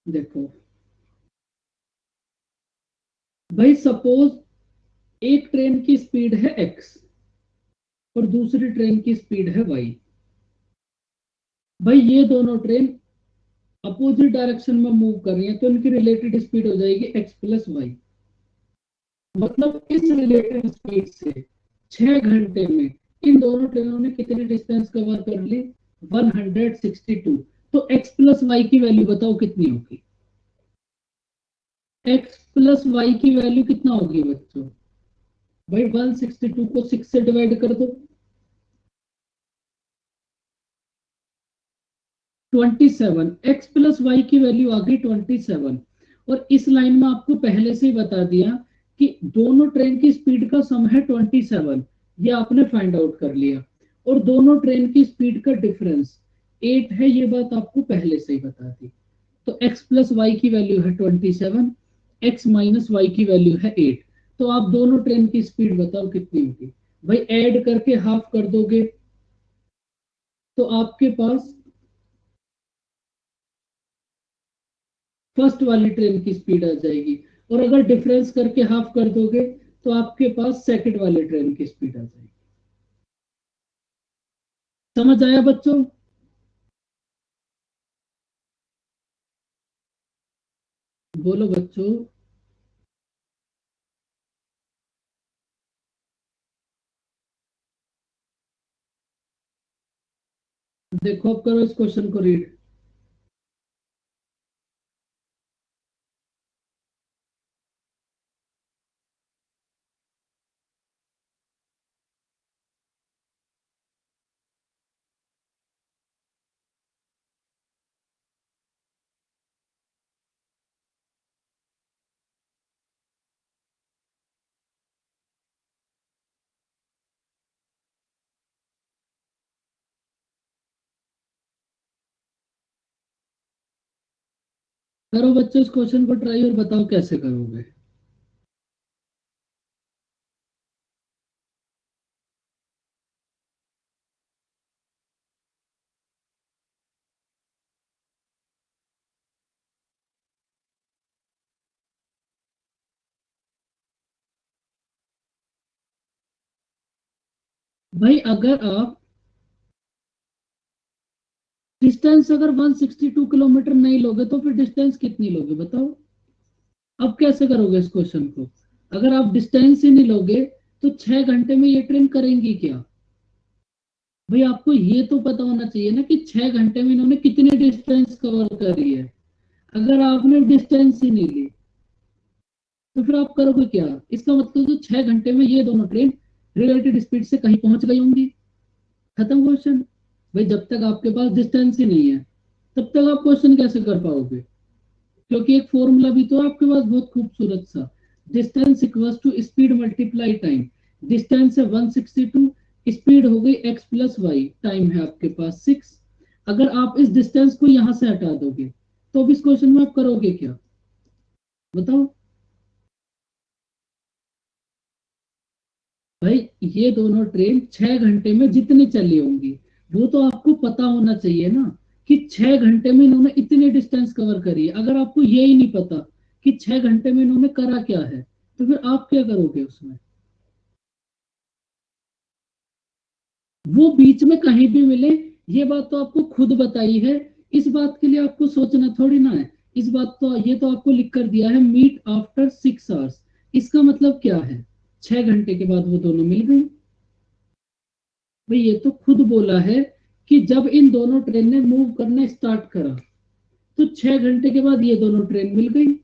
देखो भाई, सपोज एक ट्रेन की स्पीड है x और दूसरी ट्रेन की स्पीड है y। भाई ये दोनों ट्रेन अपोजिट डायरेक्शन में मूव कर रही है, तो इनकी रिलेटेड स्पीड हो जाएगी x+y। मतलब इस रिलेटेड स्पीड से 6 घंटे में इन दोनों ट्रेनों ने कितनी डिस्टेंस कवर कर ली? 162। तो x+y की वैल्यू बताओ कितनी होगी? x+y की वैल्यू कितना होगी बच्चों? भाई 162 को 6 से डिवाइड कर दो। 27। x+y की वैल्यू आ गई 27। और इस लाइन में आपको पहले से ही बता दिया कि दोनों ट्रेन की स्पीड का सम है 27। ये आपने फाइंड आउट कर लिया। और दोनों ट्रेन की स्पीड का डिफरेंस 8 है, ये बात आपको पहले से ही बता दी। तो x+y की वैल्यू है 27, x-y की वैल्यू है 8। तो आप दोनों ट्रेन की स्पीड बताओ कितनी होगी? भाई ऐड करके हाफ कर दोगे तो आपके पास फर्स्ट वाली ट्रेन की स्पीड आ जाएगी। और अगर डिफरेंस करके हाफ कर दोगे तो आपके पास सेकंड वाली ट्रेन की स्पीड आ जाएगी। समझ आया बच्चों? बोलो बच्चों। देखो अब करो इस क्वेश्चन को रीड। करो बच्चों इस क्वेश्चन को ट्राई और बताओ कैसे करोगे। भाई अगर आप डिस्टेंस अगर 162 किलोमीटर नहीं लोगे तो फिर डिस्टेंस कितनी लोगे बताओ। अब कैसे करोगे इस क्वेश्चन को। अगर आप डिस्टेंस ही नहीं लोगे तो 6 घंटे में ये ट्रेन करेंगी क्या। भाई आपको ये तो पता होना चाहिए ना कि 6 घंटे में इन्होंने कितनी डिस्टेंस कवर करी है। अगर आपने डिस्टेंस ही नहीं ली तो फिर आप करोगे क्या। इसका मतलब तो 6 घंटे में ये दोनों ट्रेन रिलेटेड स्पीड से कहीं पहुंच गई होंगी। खत्म क्वेश्चन। भाई जब तक आपके पास डिस्टेंस ही नहीं है तब तक आप क्वेश्चन कैसे कर पाओगे। क्योंकि एक फॉर्मूला भी तो आपके पास बहुत खूबसूरत सा, distance equals to speed multiply time. Distance है 162, स्पीड हो गई x प्लस वाई, टाइम है आपके पास 6। अगर आप इस डिस्टेंस को यहां से हटा दोगे तो अब इस क्वेश्चन में आप करोगे क्या बताओ। भाई ये दोनों ट्रेन 6 घंटे में जितनी चली होंगी वो तो आपको पता होना चाहिए ना कि 6 घंटे में इन्होंने इतनी डिस्टेंस कवर करी है। अगर आपको ये ही नहीं पता कि 6 घंटे में इन्होंने करा क्या है तो फिर आप क्या करोगे उसमें। वो बीच में कहीं भी मिले ये बात तो आपको खुद बताई है। इस बात के लिए आपको सोचना थोड़ी ना है। इस बात तो ये तो आपको लिख कर दिया है मीट आफ्टर 6 आवर्स। इसका मतलब क्या है 6 घंटे के बाद वो दोनों मिल गई। भाई ये तो खुद बोला है कि जब इन दोनों ट्रेन ने मूव करना स्टार्ट करा तो 6 घंटे के बाद ये दोनों ट्रेन मिल गई।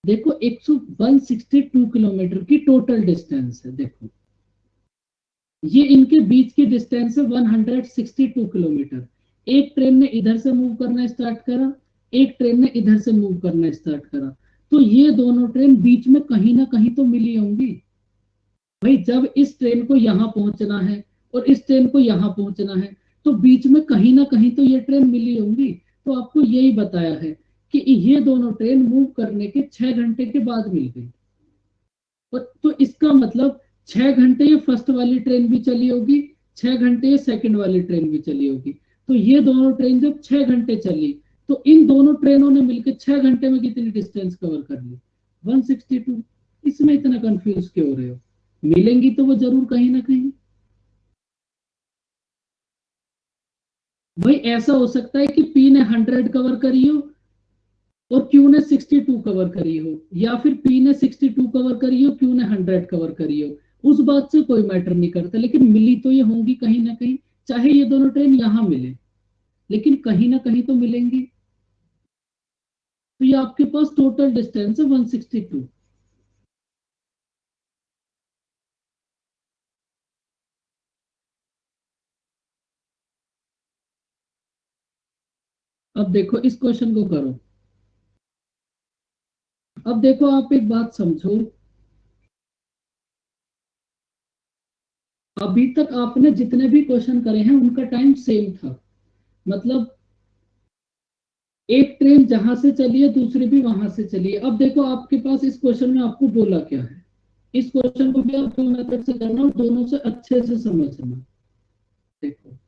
देखो 162 किलोमीटर की टोटल डिस्टेंस है। देखो ये इनके बीच की डिस्टेंस है 162 किलोमीटर। एक ट्रेन ने इधर से मूव करना स्टार्ट करा, एक ट्रेन ने इधर से मूव करना स्टार्ट करा, तो ये दोनों ट्रेन बीच में कहीं ना कहीं तो मिली होंगी। भाई जब इस ट्रेन को यहाँ पहुंचना है और इस ट्रेन को यहाँ पहुंचना है तो बीच में कहीं ना कहीं तो ये ट्रेन मिली होंगी। तो आपको यही बताया है कि ये दोनों ट्रेन मूव करने के 6 घंटे के बाद मिल गई। तो इसका मतलब 6 घंटे ये फर्स्ट वाली ट्रेन भी चली होगी, 6 घंटे ये सेकंड वाली ट्रेन भी चली होगी। तो ये दोनों ट्रेन जब 6 घंटे चली तो इन दोनों ट्रेनों ने मिलकर 6 घंटे में कितनी डिस्टेंस कवर कर ली 162। इसमें इतना कंफ्यूज क्यों हो रहे हो। मिलेंगी तो वो जरूर कहीं ना कहीं। भाई ऐसा हो सकता है कि पी ने 100 कवर करी हो और क्यू ने 62 कवर करी हो, या फिर पी ने 62 कवर करी हो क्यू ने 100 कवर करी हो। उस बात से कोई मैटर नहीं करता, लेकिन मिली तो ये होंगी कहीं ना कहीं। चाहे ये दोनों ट्रेन यहाँ मिले लेकिन कहीं ना कहीं तो मिलेंगी। तो ये आपके पास टोटल डिस्टेंस है 162। अब देखो इस क्वेश्चन को करो। अब देखो आप एक बात समझो, अभी तक आपने जितने भी क्वेश्चन करे हैं उनका टाइम सेम था। मतलब एक ट्रेन जहां से चली है दूसरी भी वहां से चली है। अब देखो आपके पास इस क्वेश्चन में आपको बोला क्या है। इस क्वेश्चन को भी आप दो मेथड से करना और दोनों से अच्छे से समझना। देखो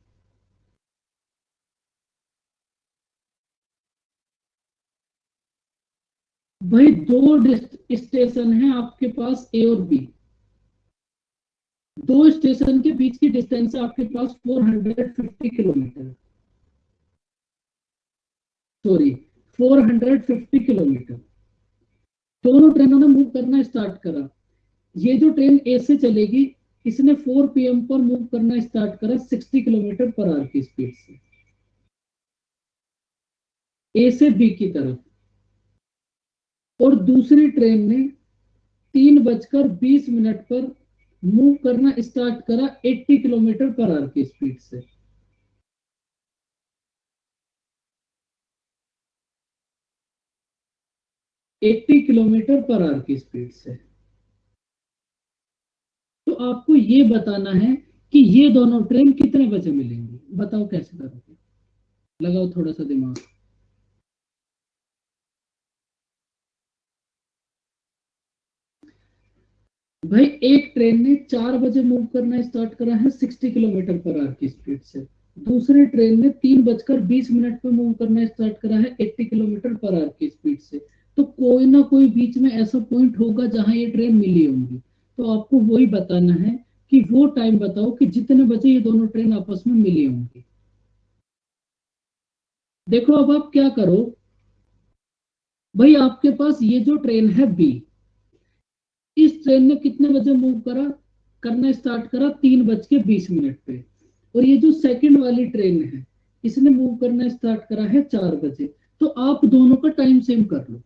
भाई दो स्टेशन है आपके पास ए और बी, दो स्टेशन के बीच की डिस्टेंस है आपके पास 450 किलोमीटर, सॉरी 450 किलोमीटर। दोनों ट्रेनों ने मूव करना स्टार्ट करा। ये जो ट्रेन ए से चलेगी, इसने 4 PM पर मूव करना स्टार्ट करा 60 किलोमीटर पर आवर की स्पीड से, ए से बी की तरफ। और दूसरी ट्रेन ने 3:20 पर मूव करना स्टार्ट करा 80 किलोमीटर पर आवर की स्पीड से। एट्टी किलोमीटर पर आवर की स्पीड से। तो आपको ये बताना है कि ये दोनों ट्रेन कितने बजे मिलेंगी, बताओ कैसे करोगे, लगाओ थोड़ा सा दिमाग। भाई एक ट्रेन ने 4 बजे मूव करना स्टार्ट करा है 60 किलोमीटर पर आवर की स्पीड से, दूसरी ट्रेन ने 3:20 पर मूव करना स्टार्ट करा है 80 किलोमीटर पर आवर की स्पीड से। तो कोई ना कोई बीच में ऐसा पॉइंट होगा जहां ये ट्रेन मिली होंगी। तो आपको वही बताना है कि वो टाइम बताओ कि जितने बजे ये दोनों ट्रेन आपस में मिली होंगी। देखो अब आप क्या करो, भाई आपके पास ये जो ट्रेन है बी, इस ट्रेन ने कितने बजे मूव करना स्टार्ट करा 3:20 पे। और ये जो सेकंड वाली ट्रेन है, इसने मूव करना स्टार्ट करा है 4 बजे। तो आप दोनों का टाइम सेम कर लो।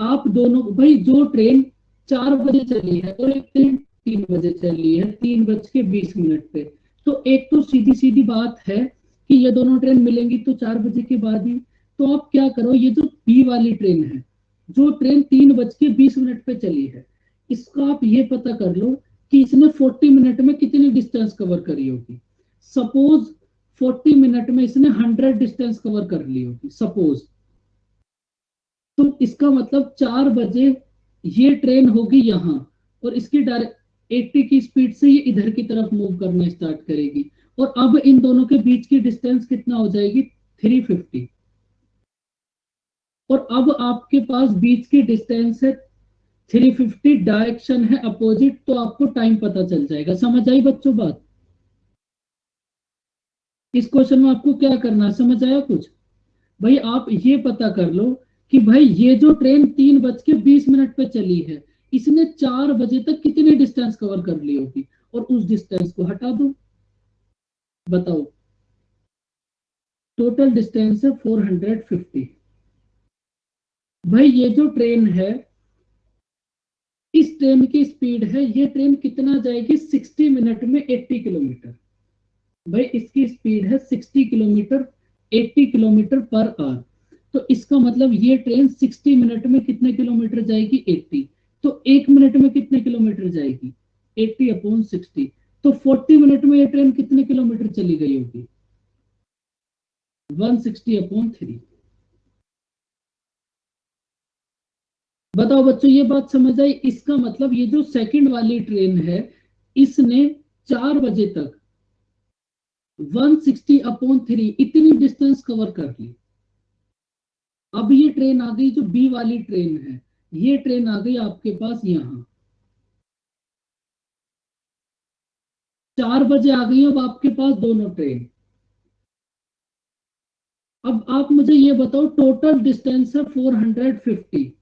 आप दोनों भाई जो ट्रेन 4 बजे चली है और एक ट्रेन 3 बजे चली है 3:20 पे, तो एक तो सीधी सीधी बात है कि ये दोनों ट्रेन मिलेंगी तो 4 बजे के बाद ही। तो आप क्या करो, ये जो बी वाली ट्रेन है, जो ट्रेन 3:20 पे चली है, इसका आप ये पता कर लो कि इसने 40 मिनट में कितनी डिस्टेंस कवर करी होगी। सपोज 40 मिनट में इसने 100 डिस्टेंस कवर कर ली होगी सपोज। तो इसका मतलब 4 बजे ये ट्रेन होगी यहाँ, और इसकी डायरेक्ट 80 की स्पीड से ये इधर की तरफ मूव करना स्टार्ट करेगी। और अब इन दोनों के बीच की डिस्टेंस कितना हो जाएगी, 350। और अब आपके पास बीच की डिस्टेंस है 350, डायरेक्शन है अपोजिट, तो आपको टाइम पता चल जाएगा। समझ आई बच्चों बात? इस क्वेश्चन में आपको क्या करना है, समझ आया कुछ? भाई आप ये पता कर लो कि भाई ये जो ट्रेन 3:20 पे चली है, इसने 4 बजे तक कितनी डिस्टेंस कवर कर ली होगी, और उस डिस्टेंस को हटा दो। बताओ, टोटल डिस्टेंस है 450। भाई ये जो ट्रेन है, इस ट्रेन की स्पीड है, ये ट्रेन कितना जाएगी 60 मिनट में 80 किलोमीटर। भाई इसकी स्पीड है 60 किलोमीटर 80 किलोमीटर पर आवर। तो इसका मतलब ये ट्रेन 60 मिनट में कितने किलोमीटर जाएगी, 80। तो 1 मिनट में कितने किलोमीटर जाएगी, 80/60। तो 40 मिनट में ये ट्रेन कितने किलोमीटर चली गई होगी, 160/3। बताओ बच्चों, ये बात समझ आई? इसका मतलब ये जो सेकंड वाली ट्रेन है, इसने 4 बजे तक 160/3 इतनी डिस्टेंस कवर कर ली। अब ये ट्रेन आ गई जो बी वाली ट्रेन है, ये ट्रेन आ गई आपके पास यहाँ 4 बजे आ गई। अब आपके पास दोनों ट्रेन। अब आप मुझे ये बताओ, टोटल डिस्टेंस है 450,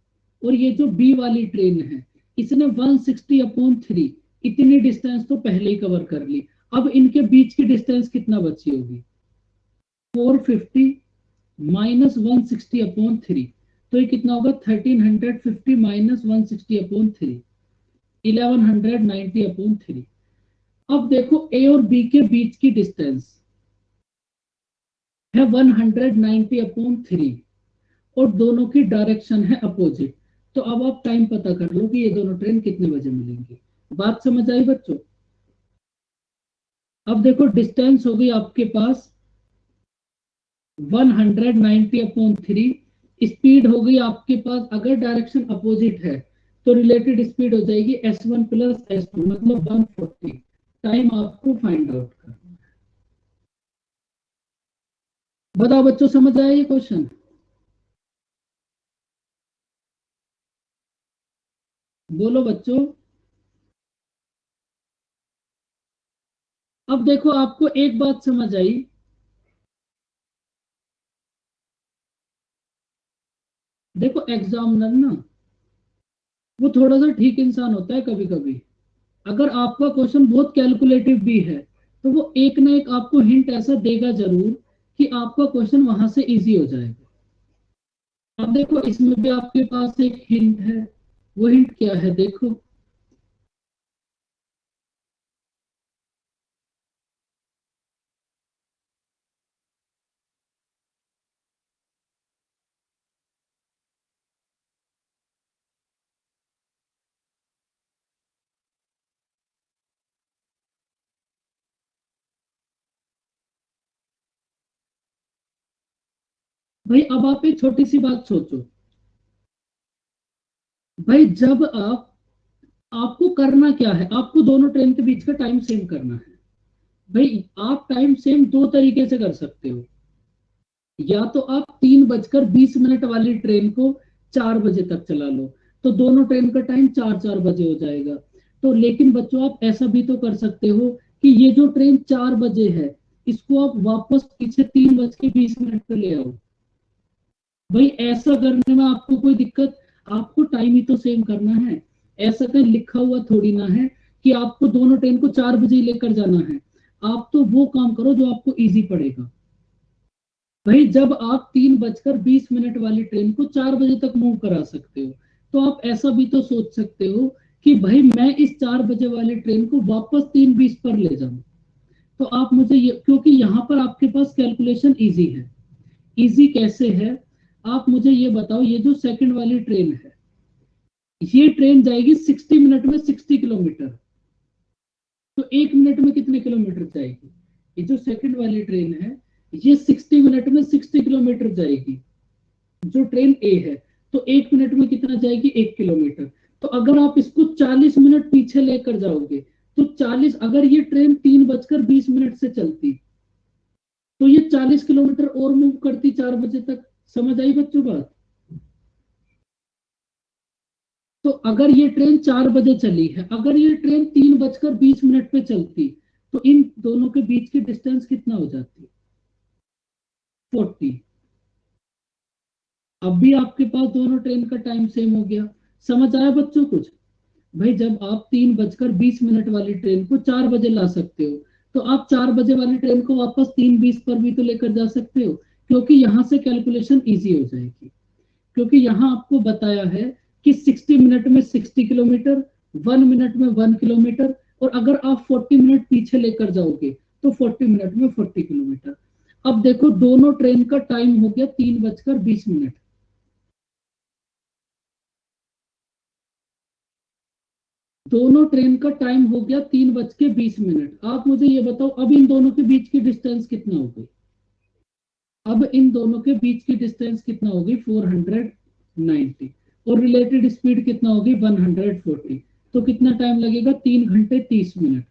और ये जो बी वाली ट्रेन है, इसने 160/3 इतनी डिस्टेंस तो पहले ही कवर कर ली। अब इनके बीच की डिस्टेंस कितना बची होगी, 450 माइनस 160/3। तो ये कितना होगा, 1350 माइनस 160/3, 1190/3। अब देखो ए और बी के बीच की डिस्टेंस है 190/3, और दोनों की डायरेक्शन है अपोजिट। तो अब आप टाइम पता कर लो कि ये दोनों ट्रेन कितने बजे मिलेंगी। बात समझ आई बच्चों? अब देखो डिस्टेंस होगी आपके पास 190/3, स्पीड हो गई आपके पास, अगर डायरेक्शन अपोजिट है तो रिलेटेड स्पीड हो जाएगी S1 प्लस S2, मतलब 140। टाइम आपको फाइंड आउट करना। बताओ बच्चों, समझ आया ये क्वेश्चन? बोलो बच्चों। अब देखो आपको एक बात समझ आई। देखो एग्जामिनर ना वो थोड़ा सा ठीक इंसान होता है कभी कभी। अगर आपका क्वेश्चन बहुत कैलकुलेटिव भी है तो वो एक ना एक आपको हिंट ऐसा देगा जरूर कि आपका क्वेश्चन वहां से इजी हो जाएगा। अब देखो इसमें भी आपके पास एक हिंट है। वो हिंट क्या है देखो। भाई अब आप एक छोटी सी बात सोचो। भाई जब आप आपको करना क्या है, आपको दोनों ट्रेन के बीच का टाइम सेम करना है। भाई आप टाइम सेम दो तरीके से कर सकते हो। या तो आप 3:20 वाली ट्रेन को 4 बजे तक चला लो, तो दोनों ट्रेन का टाइम 4 4 बजे हो जाएगा। तो लेकिन बच्चों आप ऐसा भी तो कर सकते हो कि ये जो ट्रेन 4 बजे है इसको आप वापस पीछे 3:20 पे ले आओ। भाई ऐसा करने में आपको कोई दिक्कत, आपको टाइम ही तो सेम करना है। ऐसा कहीं लिखा हुआ थोड़ी ना है कि आपको दोनों ट्रेन को 4 बजे ही लेकर जाना है। आप तो वो काम करो जो आपको इजी पड़ेगा। भाई जब आप 3:20 वाली ट्रेन को 4 बजे तक मूव करा सकते हो, तो आप ऐसा भी तो सोच सकते हो कि भाई मैं इस 4 बजे वाली ट्रेन को वापस 3:20 पर ले जाऊं। तो आप मुझे ये, क्योंकि यहाँ पर आपके पास कैलकुलेशन इजी है। इजी कैसे है, आप मुझे ये बताओ। ये जो सेकंड वाली ट्रेन है, ये ट्रेन जाएगी 60 मिनट में 60 किलोमीटर। तो 1 मिनट में कितने किलोमीटर जाएगी? ये जो सेकंड वाली ट्रेन है ये 60 मिनट में 60 किलोमीटर जाएगी, जो ट्रेन ए है। तो 1 मिनट में कितना जाएगी? 1 किलोमीटर। तो अगर आप इसको 40 मिनट पीछे लेकर जाओगे, तो 40, अगर ये ट्रेन 3:20 से चलती तो ये 40 किलोमीटर और मूव करती 4 बजे तक। समझ आई बच्चों बात? तो अगर ये ट्रेन 4 बजे चली है, अगर ये ट्रेन 3:20 पे चलती, तो इन दोनों के बीच की डिस्टेंस कितना हो जाती? 40। अब भी आपके पास दोनों ट्रेन का टाइम सेम हो गया। समझ आया बच्चों कुछ? भाई जब आप 3:20 वाली ट्रेन को 4 बजे ला सकते हो, तो आप 4 बजे वाली ट्रेन को वापस 3:20 पर भी तो लेकर जा सकते हो। क्योंकि यहां से कैलकुलेशन इजी हो जाएगी। क्योंकि यहाँ आपको बताया है कि 60 मिनट में 60 किलोमीटर, 1 मिनट में 1 किलोमीटर, और अगर आप 40 मिनट पीछे लेकर जाओगे तो 40 मिनट में 40 किलोमीटर। अब देखो दोनों ट्रेन का टाइम हो गया 3:20। दोनों ट्रेन का टाइम हो गया 3:20। आप मुझे ये बताओ अब इन दोनों के बीच की डिस्टेंस कितना हो गई? अब इन दोनों के बीच की डिस्टेंस कितना होगी? 490। और रिलेटेड स्पीड कितना होगी? 140। तो कितना टाइम लगेगा? 3 घंटे 30 मिनट।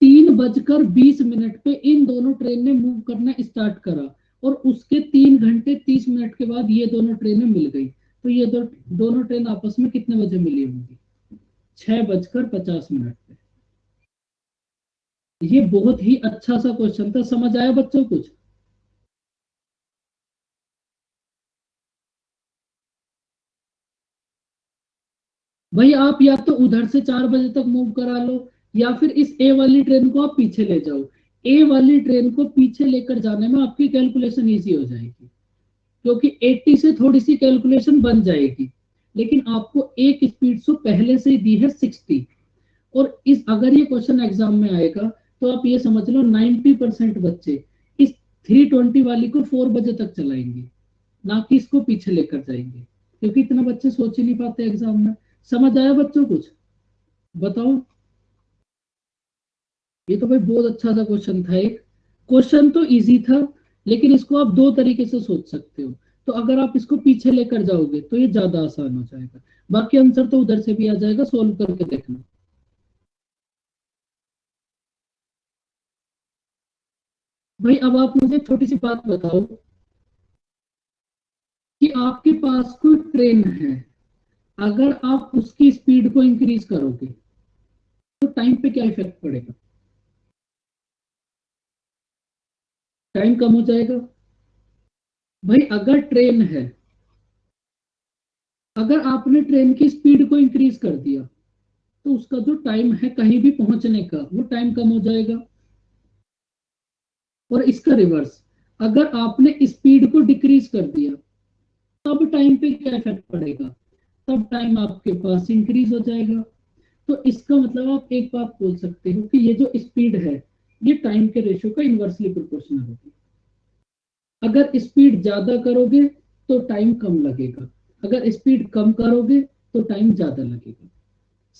3:20 पे इन दोनों ट्रेन ने मूव करना स्टार्ट करा, और उसके 3 घंटे 30 मिनट के बाद ये दोनों ट्रेनें मिल गई। तो ये दोनों ट्रेन आपस में कितने बजे मिली होंगी? 6:50 पे। ये बहुत ही अच्छा सा क्वेश्चन था। समझ आया बच्चों कुछ? भाई आप या तो उधर से 4 बजे तक मूव करा लो, या फिर इस ए वाली ट्रेन को आप पीछे ले जाओ। ए वाली ट्रेन को पीछे लेकर जाने में आपकी कैलकुलेशन इजी हो जाएगी, क्योंकि 80 से थोड़ी सी कैलकुलेशन बन जाएगी। लेकिन आपको एक स्पीड से पहले से ही दी है 60। और इस अगर ये क्वेश्चन एग्जाम में आएगा तो आप ये समझ लो 90% बच्चे इस 320 वाली को 4 बजे तक चलाएंगे, ना कि इसको पीछे लेकर जाएंगे। क्योंकि इतना बच्चे सोच ही नहीं पाते एग्जाम में। समझ आया बच्चों कुछ? बताओ। ये तो भाई बहुत अच्छा सा क्वेश्चन था। एक क्वेश्चन तो इजी था, लेकिन इसको आप दो तरीके से सोच सकते हो। तो अगर आप इसको पीछे लेकर जाओगे तो ये ज्यादा आसान हो जाएगा। बाकी आंसर तो उधर से भी आ जाएगा, सोल्व करके देखना। भाई अब आप मुझे छोटी सी बात बताओ कि आपके पास कोई ट्रेन है, अगर आप उसकी स्पीड को इंक्रीज करोगे तो टाइम पे क्या इफेक्ट पड़ेगा? टाइम कम हो जाएगा। भाई अगर ट्रेन है, अगर आपने ट्रेन की स्पीड को इंक्रीज कर दिया तो उसका जो टाइम है कहीं भी पहुंचने का वो टाइम कम हो जाएगा। और इसका रिवर्स, अगर आपने स्पीड को डिक्रीज कर दिया तब टाइम पे क्या इफेक्ट पड़ेगा? तब टाइम आपके पास इंक्रीज हो जाएगा। तो इसका मतलब आप एक बात बोल सकते हो कि ये जो स्पीड है ये टाइम के रेशियो का इनवर्सली प्रोपोर्शनल होगी। अगर स्पीड ज्यादा करोगे तो टाइम कम लगेगा, अगर स्पीड कम करोगे तो टाइम ज्यादा लगेगा।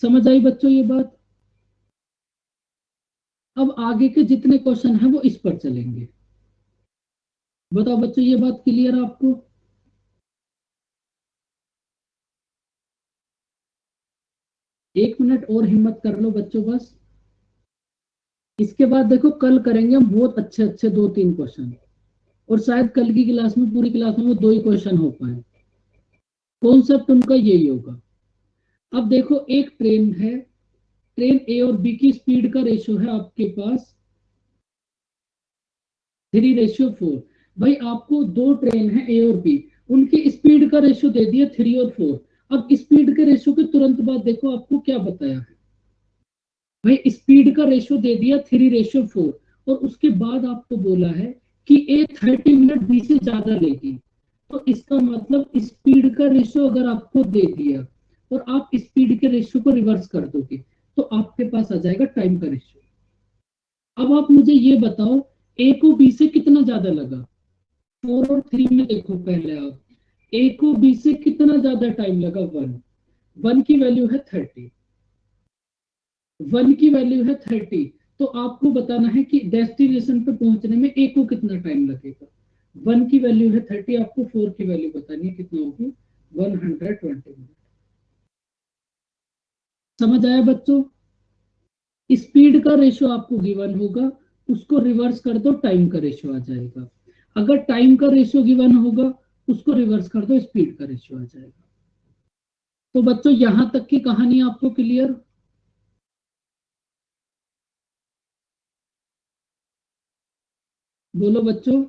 समझ आई बच्चों ये बात? अब आगे के जितने क्वेश्चन हैं वो इस पर चलेंगे। बताओ बच्चों, ये बात क्लियर है आपको? 1 मिनट और हिम्मत कर लो बच्चों बस। इसके बाद देखो कल करेंगे हम बहुत अच्छे अच्छे 2-3 क्वेश्चन, और शायद कल की क्लास में, पूरी क्लास में वो 2 ही क्वेश्चन हो पाए। कॉन्सेप्ट उनका यही होगा। अब देखो एक ट्रेन है, ट्रेन ए और बी की स्पीड का रेशियो है आपके पास 3:4। भाई आपको दो ट्रेन है ए और बी, उनकी स्पीड का रेशियो दे दिया 3 और 4। अब स्पीड के रेशियो के तुरंत बाद देखो आपको क्या बताया है। भाई स्पीड का रेशियो दे दिया 3:4, और उसके बाद आपको बोला है कि ए 30 मिनट बी से ज्यादा लेगी। तो इसका मतलब स्पीड का रेशियो अगर आपको दे दिया और आप स्पीड के रेशियो को रिवर्स कर दोगे तो आपके पास आ जाएगा टाइम का रेशियो। अब आप मुझे ये बताओ, ए को बी से कितना ज्यादा लगा? 4 और 3 में देखो पहले आप, ए को बी से कितना ज्यादा टाइम लगा? 1। 1 की वैल्यू है 30। 1 की वैल्यू है 30। तो आपको बताना है कि डेस्टिनेशन पे पहुंचने में ए को कितना टाइम लगेगा। 1 की वैल्यू है 30, आपको 4 की वैल्यू बतानी है कितना होगी? 120 मिनट। समझ आया बच्चों? स्पीड का रेशियो आपको गिवन होगा, उसको रिवर्स कर दो टाइम का रेशियो आ जाएगा। अगर टाइम का रेशियो गिवन होगा उसको रिवर्स कर दो स्पीड का रेशियो आ जाएगा। तो बच्चों यहां तक की कहानी आपको क्लियर? बोलो बच्चों।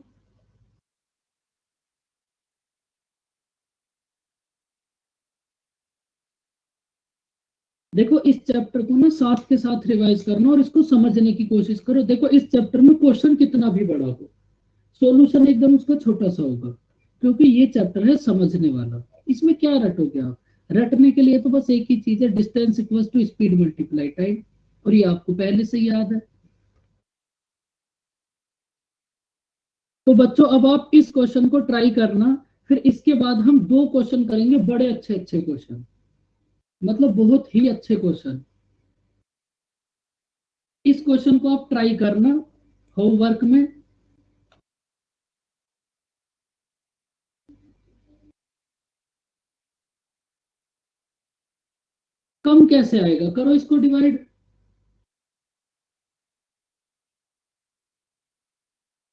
देखो इस चैप्टर को ना साथ के साथ रिवाइज करना और इसको समझने की कोशिश करो। देखो इस चैप्टर में क्वेश्चन कितना भी बड़ा हो, सॉल्यूशन एकदम उसका छोटा सा होगा, क्योंकि ये चैप्टर है समझने वाला। इसमें क्या रटोगे आप? रटने के लिए तो बस एक ही चीज है, distance equals to speed multiply time, और ये आपको पहले से याद है। तो बच्चों अब आप इस क्वेश्चन को ट्राई करना, फिर इसके बाद हम 2 क्वेश्चन करेंगे, बड़े अच्छे अच्छे क्वेश्चन, मतलब बहुत ही अच्छे क्वेश्चन। इस क्वेश्चन को आप ट्राई करना होमवर्क में। कम कैसे आएगा? करो इसको डिवाइड।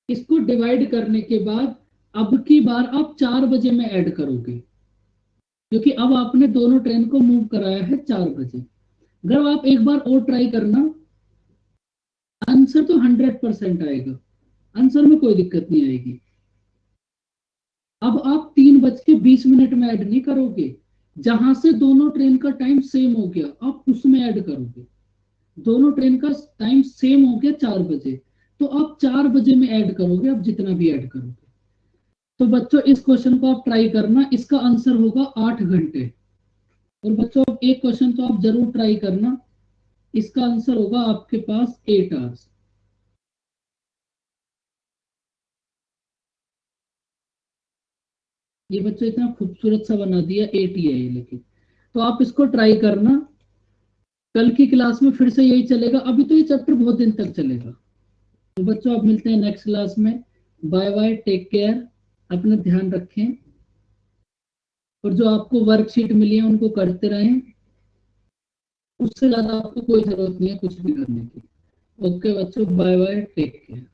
इसको डिवाइड करने के बाद अब की बार आप 4 बजे में ऐड करोगे, क्योंकि अब आपने दोनों ट्रेन को मूव कराया है 4 बजे। अगर आप एक बार और ट्राई करना, आंसर तो 100% आएगा, आंसर में कोई दिक्कत नहीं आएगी। अब आप 3:20 में ऐड नहीं करोगे, जहां से दोनों ट्रेन का टाइम सेम हो गया आप उसमें ऐड करोगे। दोनों ट्रेन का टाइम सेम हो गया 4 बजे, तो आप 4 बजे में ऐड करोगे, आप जितना भी ऐड करोगे। तो बच्चों इस क्वेश्चन को आप ट्राई करना, इसका आंसर होगा 8 घंटे। और बच्चों एक क्वेश्चन तो आप जरूर ट्राई करना, इसका आंसर होगा आपके पास 8 आवर्स। ये बच्चों इतना खूबसूरत सा बना दिया, 8 ही है ये, लेकिन तो आप इसको ट्राई करना। कल की क्लास में फिर से यही चलेगा, अभी तो ये चैप्टर बहुत दिन तक चलेगा। तो बच्चों आप मिलते हैं नेक्स्ट क्लास में। बाय बाय, टेक केयर, अपना ध्यान रखें, और जो आपको वर्कशीट मिली है उनको करते रहें। उससे ज्यादा आपको कोई जरूरत नहीं है कुछ भी करने की। ओके बच्चों, बाय बाय, टेक केयर।